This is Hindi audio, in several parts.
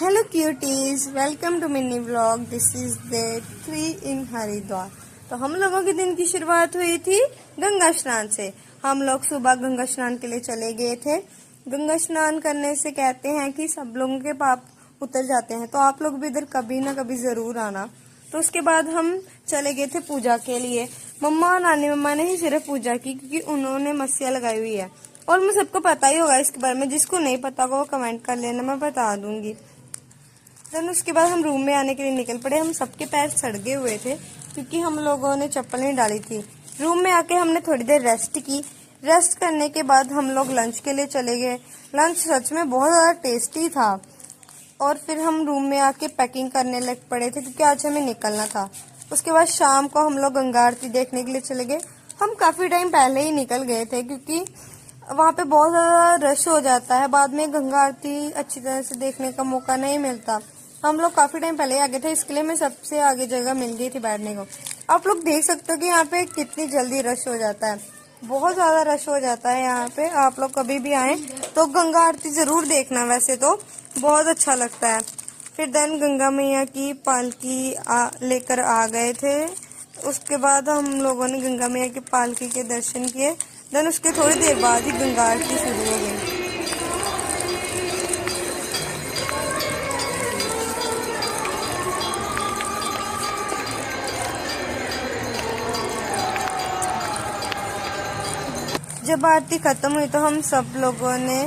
Hello cuties, welcome to mini vlog. This is day 3 in Haridwar. तो हम लोगों के दिन की शुरुआत हुई थी गंगा स्नान से। हम लोग सुबह गंगा स्नान के लिए चले गए थे। गंगा स्नान करने से कहते हैं कि सब लोगों के पाप उतर जाते हैं, तो आप लोग भी इधर कभी ना कभी जरूर आना। तो उसके बाद हम चले गए थे पूजा के लिए। मम्मा और नानी मम्मा ने ही सिर्फ पूजा की, क्योंकि उन्होंने मस्सिया लगाई हुई है। और मुझे सबको पता ही होगा इसके बारे में, जिसको नहीं पता होगा वो कमेंट कर लेना, मैं बता दूंगी। देन उसके बाद हम रूम में आने के लिए निकल पड़े। हम सबके पैर सड़गे हुए थे क्योंकि हम लोगों ने चप्पल नहीं डाली थी। रूम में आके हमने थोड़ी देर रेस्ट की। रेस्ट करने के बाद हम लोग लंच के लिए चले गए। लंच सच में बहुत ज़्यादा टेस्टी था। और फिर हम रूम में आके पैकिंग करने लग पड़े थे क्योंकि आज हमें निकलना था। उसके बाद शाम को हम लोग गंगा आरती देखने के लिए चले गए। हम काफ़ी टाइम पहले ही निकल गए थे क्योंकि वहाँ पे बहुत ज़्यादा रश हो जाता है। बाद में गंगा आरती अच्छी तरह से देखने का मौका नहीं मिलता। हम लोग काफ़ी टाइम पहले आ गए थे, इसके लिए हमें सबसे आगे जगह मिल गई थी बैठने को। आप लोग देख सकते हो कि यहाँ पे कितनी जल्दी रश हो जाता है। बहुत ज़्यादा रश हो जाता है यहाँ पे। आप लोग कभी भी आए तो गंगा आरती ज़रूर देखना, वैसे तो बहुत अच्छा लगता है। फिर देन गंगा मैया की पालकी लेकर आ गए थे। उसके बाद हम लोगों ने गंगा मैया की पालकी के दर्शन किए। देन उसके थोड़ी देर बाद ही गंगा आरती शुरू हो गई। जब आरती खत्म हुई तो हम सब लोगों ने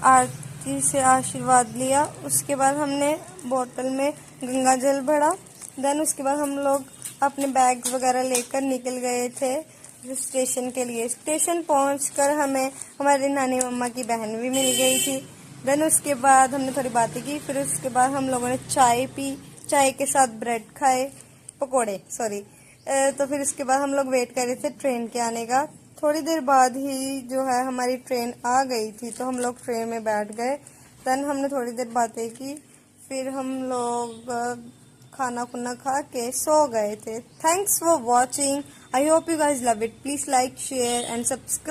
आरती से आशीर्वाद लिया। उसके बाद हमने बोतल में गंगा जल भरा। देन उसके बाद हम लोग अपने बैग वगैरह लेकर निकल गए थे स्टेशन के लिए। स्टेशन पहुंचकर हमें हमारी नानी मम्मा की बहन भी मिल गई थी। देन उसके बाद हमने थोड़ी बातें की। फिर उसके बाद हम लोगों ने चाय पी। चाय के साथ ब्रेड खाए, पकोड़े सॉरी। तो फिर उसके बाद हम लोग वेट कर रहे थे ट्रेन के आने का। थोड़ी देर बाद ही जो है हमारी ट्रेन आ गई थी, तो हम लोग ट्रेन में बैठ गए। देन हमने थोड़ी देर बातें की। फिर हम लोग खाना खुना खा के सो गए थे। Thanks for watching. I hope you guys love it. Please like, share and subscribe.